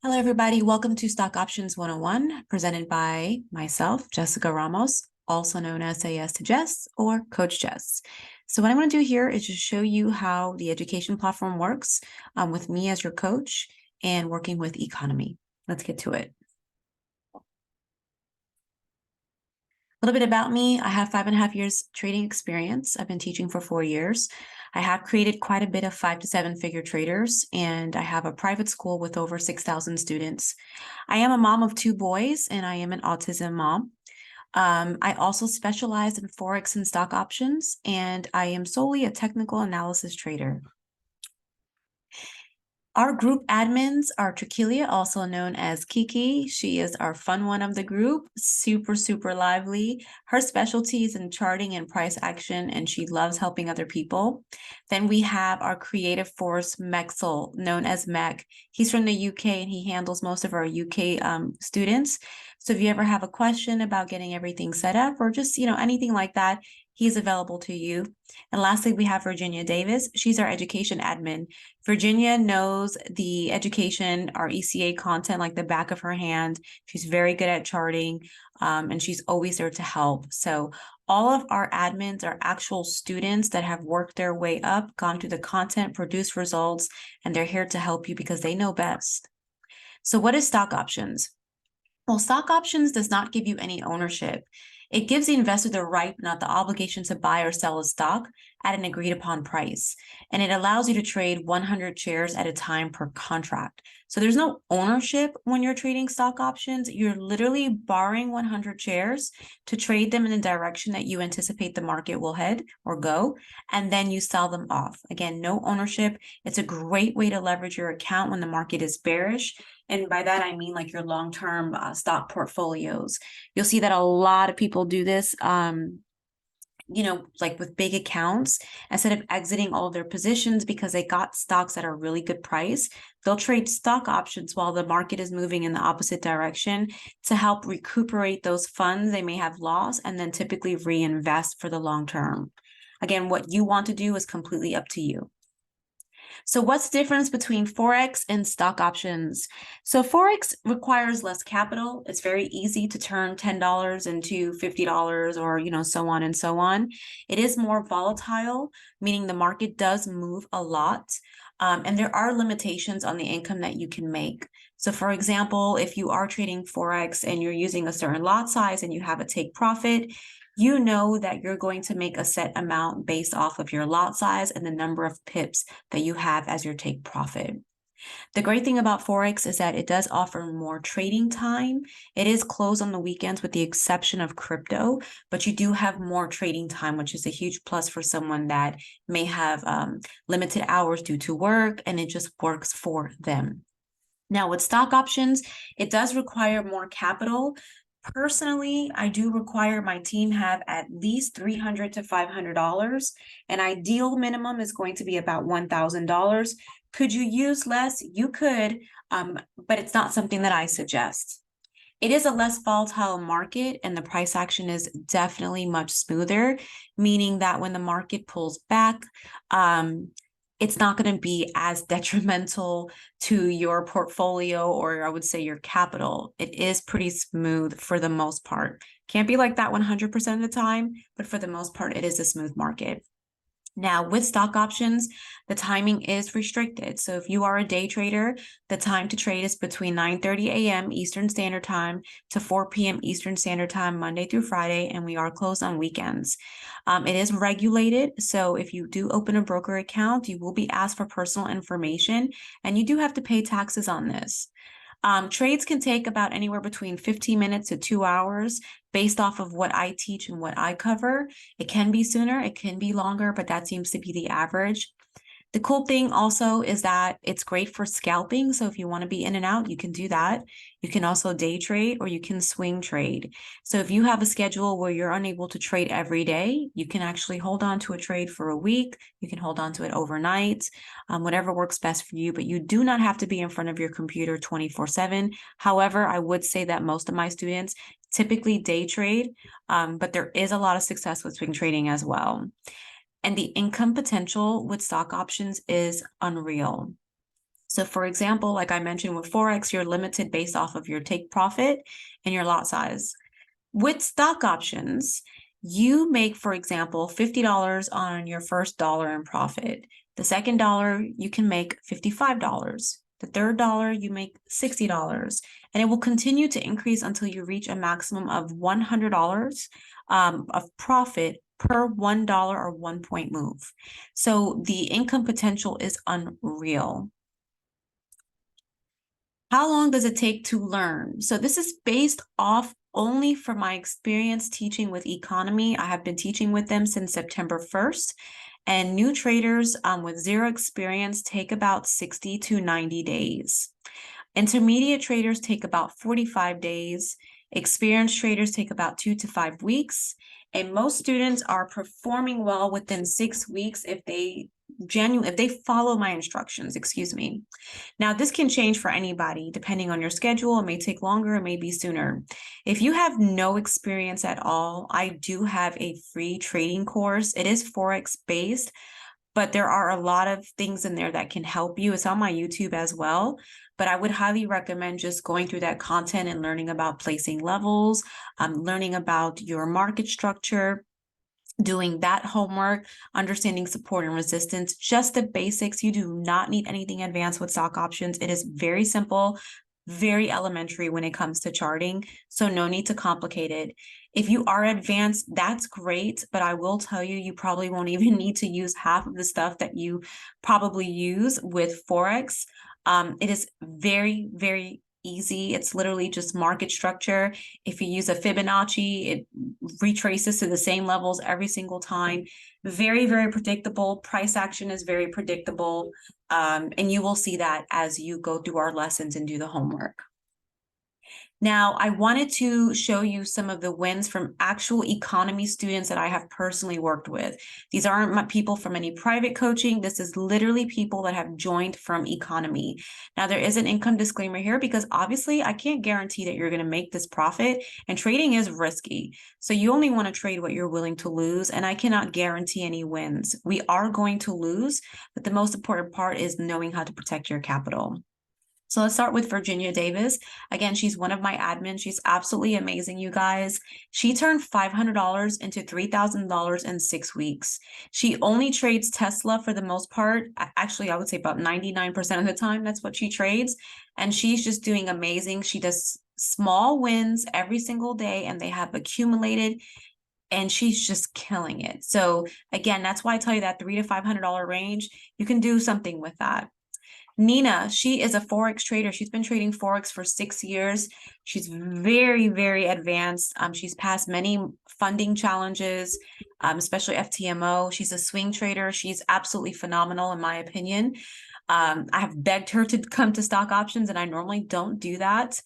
Hello, everybody. Welcome to Stock Options 101, presented by myself, Jessica Ramos, also known as Say Yes to Jess or Coach Jess. So what I'm going to do here is just show you how the education platform works with me as your coach and working with Economy. Let's get to it. A little bit about me. I have 5.5 years trading experience. I've been teaching for 4 years. I have created quite a bit of 5 to 7 figure traders, and I have a private school with over 6,000 students. I am a mom of 2 boys, and I am an autism mom. I also specialize in Forex and stock options, and I am solely a technical analysis trader. Our group admins are Trachelia, also known as Kiki. She is our fun one of the group, super lively. Her specialty is in charting and price action, and she loves helping other people. Then we have our creative force, Mexel, known as Mech. He's from the UK, and he handles most of our UK students. So if you ever have a question about getting everything set up or just, anything like that, he's available to you. And lastly, we have Virginia Davis. She's our education admin. Virginia knows the education, our ECA content like the back of her hand. She's very good at charting, and she's always there to help. So all of our admins are actual students that have worked their way up, gone through the content, produced results, and they're here to help you because they know best. So what is stock options? Well, stock options does not give you any ownership. It gives the investor the right, not the obligation, to buy or sell a stock at an agreed upon price. And it allows you to trade 100 shares at a time per contract. So there's no ownership when you're trading stock options. You're literally borrowing 100 shares to trade them in the direction that you anticipate the market will head or go, and then you sell them off. Again, no ownership. It's a great way to leverage your account when the market is bearish. And by that, I mean like your long-term stock portfolios. You'll see that a lot of people do this, like with big accounts. Instead of exiting all of their positions because they got stocks at a really good price, they'll trade stock options while the market is moving in the opposite direction to help recuperate those funds they may have lost and then typically reinvest for the long term. Again, what you want to do is completely up to you. So what's the difference between Forex and stock options? So Forex requires less capital. It's very easy to turn $10 into $50 or, so on and so on. It is more volatile, meaning the market does move a lot. And there are limitations on the income that you can make. So for example, if you are trading Forex and you're using a certain lot size and you have a take profit, you know that you're going to make a set amount based off of your lot size and the number of pips that you have as your take profit. The great thing about Forex is that it does offer more trading time. It is closed on the weekends with the exception of crypto, but you do have more trading time, which is a huge plus for someone that may have limited hours due to work, and it just works for them. Now, with stock options, it does require more capital. Personally, I do require my team have at least $300 to $500. An ideal minimum is going to be about $1,000. Could you use less? You could, but it's not something that I suggest. It is a less volatile market, and the price action is definitely much smoother, meaning that when the market pulls back, it's not going to be as detrimental to your portfolio, or I would say your capital. It is pretty smooth for the most part. Can't be like that 100% of the time, but for the most part, it is a smooth market. Now, with stock options, the timing is restricted. So if you are a day trader, the time to trade is between 9:30 a.m. Eastern Standard Time to 4 p.m. Eastern Standard Time, Monday through Friday, and we are closed on weekends. It is regulated. So if you do open a broker account, you will be asked for personal information, and you do have to pay taxes on this. Trades can take about anywhere between 15 minutes to 2 hours based off of what I teach and what I cover. It can be sooner, it can be longer, but that seems to be the average. The cool thing also is that it's great for scalping. So if you want to be in and out, you can do that. You can also day trade or you can swing trade. So if you have a schedule where you're unable to trade every day, you can actually hold on to a trade for a week. You can hold on to it overnight, whatever works best for you, but you do not have to be in front of your computer 24/7. However, I would say that most of my students typically day trade, but there is a lot of success with swing trading as well. And the income potential with stock options is unreal. So for example, like I mentioned with Forex, you're limited based off of your take profit and your lot size. With stock options, you make, for example, $50 on your first dollar in profit. The second dollar, you can make $55. The third dollar, you make $60. And it will continue to increase until you reach a maximum of $100 of profit per $1 or 1 point move. So the income potential is unreal. How long does it take to learn? So this is based off only from my experience teaching with Eaconomy. I have been teaching with them since September 1st, and new traders with zero experience take about 60 to 90 days. Intermediate traders take about 45 days. Experienced traders take about 2 to 5 weeks. And most students are performing well within 6 weeks if they follow my instructions, excuse me. Now, this can change for anybody depending on your schedule. It may take longer, it may be sooner. If you have no experience at all, I do have a free trading course. It is Forex based, but there are a lot of things in there that can help you. It's on my YouTube as well, but I would highly recommend just going through that content and learning about placing levels, learning about your market structure, doing that homework, understanding support and resistance, just the basics. You do not need anything advanced with stock options. It is very simple, very elementary when it comes to charting, so no need to complicate it. If you are advanced, that's great, but I will tell you, you probably won't even need to use half of the stuff that you probably use with Forex. It is very, very easy. It's literally just market structure. If you use a Fibonacci, it retraces to the same levels every single time. Very, very predictable. Price action is very predictable. And you will see that as you go through our lessons and do the homework. Now, I wanted to show you some of the wins from actual Eaconomy students that I have personally worked with. These aren't my people from any private coaching. This is literally people that have joined from Eaconomy. Now, there is an income disclaimer here because obviously I can't guarantee that you're going to make this profit, and trading is risky. So you only want to trade what you're willing to lose, and I cannot guarantee any wins. We are going to lose, but the most important part is knowing how to protect your capital. So let's start with Virginia Davis. Again, she's one of my admins. She's absolutely amazing, you guys. She turned $500 into $3,000 in 6 weeks. She only trades Tesla for the most part. Actually, I would say about 99% of the time, that's what she trades. And she's just doing amazing. She does small wins every single day, and they have accumulated, and she's just killing it. So again, that's why I tell you that $300 to $500 range, you can do something with that. Nina, she is a Forex trader. She's been trading Forex for 6 years. She's very, very advanced. She's passed many funding challenges, especially FTMO. She's a swing trader. She's absolutely phenomenal, in my opinion. I have begged her to come to stock options, and I normally don't do that.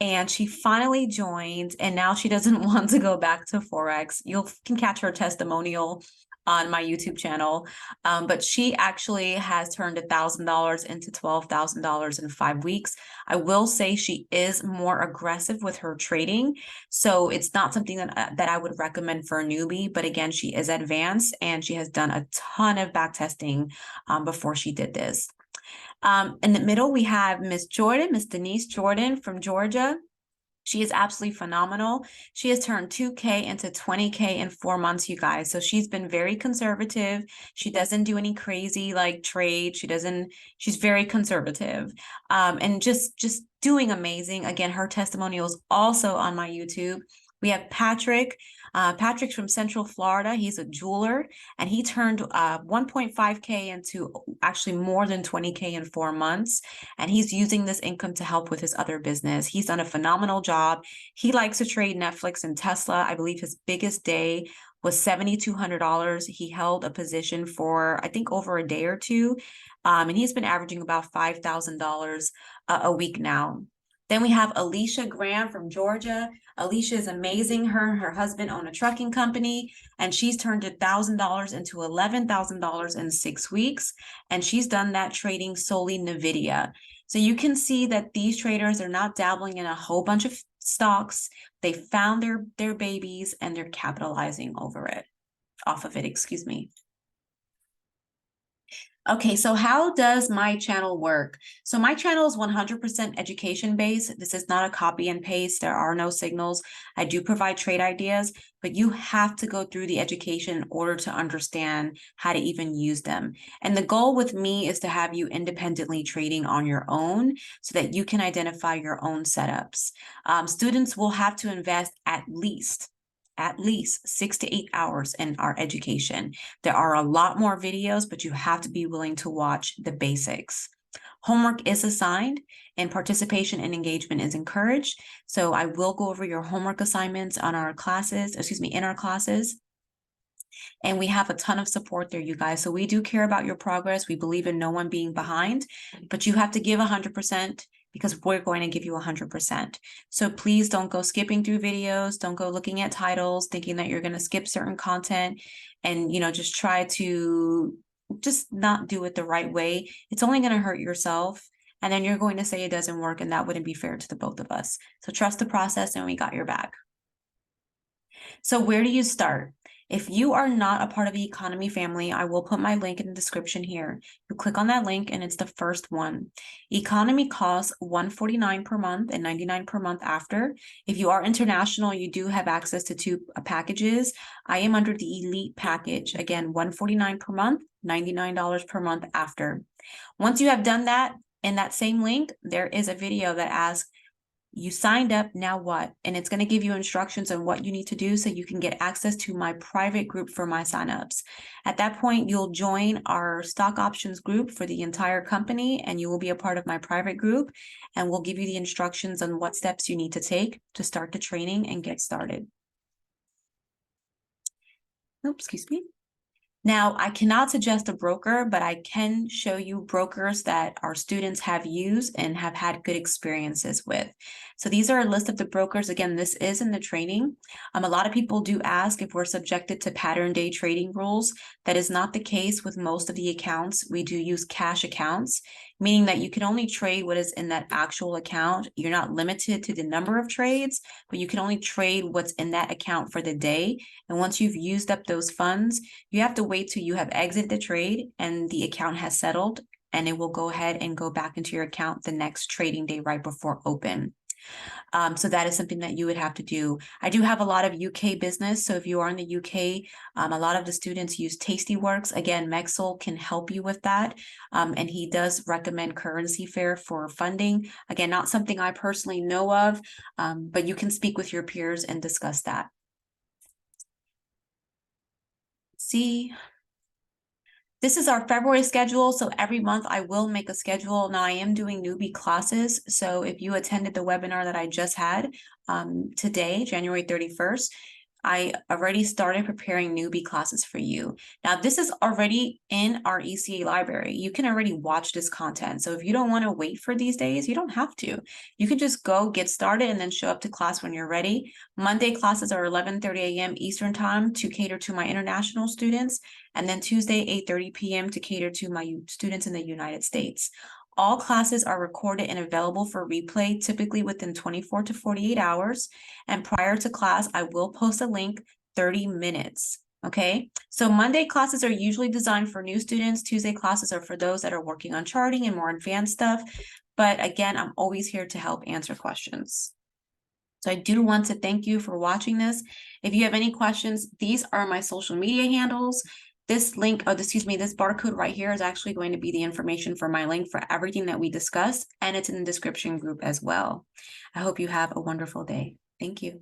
And she finally joined, and now she doesn't want to go back to Forex. You can catch her testimonial on my YouTube channel. But she actually has turned $1,000 into $12,000 in 5 weeks. I will say she is more aggressive with her trading. So it's not something that I would recommend for a newbie. But again, she is advanced, and she has done a ton of back testing before she did this. In the middle, we have Miss Denise Jordan from Georgia. She is absolutely phenomenal. She has turned 2K into 20K in 4 months, you guys. So she's been very conservative. She doesn't do any crazy like trade. She's very conservative. And just doing amazing. Again, her testimonial is also on my YouTube. We have Patrick. Patrick's from Central Florida. He's a jeweler, and he turned 1.5K into actually more than 20K in 4 months. And he's using this income to help with his other business. He's done a phenomenal job. He likes to trade Netflix and Tesla. I believe his biggest day was $7,200. He held a position for, I think, over a day or two. And he's been averaging about $5,000 a week now. Then we have Alicia Graham from Georgia. Alicia is amazing. Her and her husband own a trucking company, and she's turned $1,000 into $11,000 in 6 weeks. And she's done that trading solely NVIDIA. So you can see that these traders are not dabbling in a whole bunch of stocks. They found their babies, and they're capitalizing off of it, excuse me. Okay, so how does my channel work? So my channel is 100% education based. This is not a copy and paste. There are no signals. I do provide trade ideas, but you have to go through the education in order to understand how to even use them. And the goal with me is to have you independently trading on your own so that you can identify your own setups. Students will have to invest at least 6 to 8 hours in our education. There are a lot more videos, but you have to be willing to watch the basics. Homework is assigned and participation and engagement is encouraged. So I will go over your homework assignments on our classes, in our classes. And we have a ton of support there, you guys. So we do care about your progress. We believe in no one being behind, but you have to give 100% because we're going to give you 100%. So please don't go skipping through videos. Don't go looking at titles, thinking that you're going to skip certain content and, just try to just not do it the right way. It's only going to hurt yourself. And then you're going to say it doesn't work, and that wouldn't be fair to the both of us. So trust the process, and we got your back. So where do you start? If you are not a part of the Economy family, I will put my link in the description here. You click on that link and it's the first one. Economy costs $149 per month and $99 per month after. If you are international, you do have access to two packages. I am under the Elite package. Again, $149 per month, $99 per month after. Once you have done that, in that same link, there is a video that asks, you signed up, now what? And it's going to give you instructions on what you need to do so you can get access to my private group for my signups. At that point, you'll join our stock options group for the entire company, and you will be a part of my private group, and we'll give you the instructions on what steps you need to take to start the training and get started. Oops, excuse me. Now, I cannot suggest a broker, but I can show you brokers that our students have used and have had good experiences with. So these are a list of the brokers. Again, this is in the training. A lot of people do ask if we're subjected to pattern day trading rules. That is not the case with most of the accounts. We do use cash accounts, meaning that you can only trade what is in that actual account. You're not limited to the number of trades, but you can only trade what's in that account for the day. And once you've used up those funds, you have to wait till you have exited the trade and the account has settled, and it will go ahead and go back into your account the next trading day right before open. So that is something that you would have to do. I do have a lot of UK business. So if you are in the UK, a lot of the students use Tastyworks. Again, Mexel can help you with that. And he does recommend Currency Fair for funding. Again, not something I personally know of, but you can speak with your peers and discuss that. See. This is our February schedule, so every month I will make a schedule. Now I am doing newbie classes, so if you attended the webinar that I just had today, January 31st, I already started preparing newbie classes for you. Now this is already in our ECA library. You can already watch this content. So if you don't want to wait for these days, you don't have to. You can just go get started and then show up to class when you're ready. Monday classes are 11:30 a.m. Eastern time to cater to my international students. And then Tuesday, 8:30 p.m. to cater to my students in the United States. All classes are recorded and available for replay, typically within 24 to 48 hours. And prior to class, I will post a link 30 minutes. Okay, so Monday classes are usually designed for new students. Tuesday classes are for those that are working on charting and more advanced stuff. But again, I'm always here to help answer questions. So I do want to thank you for watching this. If you have any questions, these are my social media handles. This link, this barcode right here is actually going to be the information for my link for everything that we discussed, and it's in the description group as well. I hope you have a wonderful day. Thank you.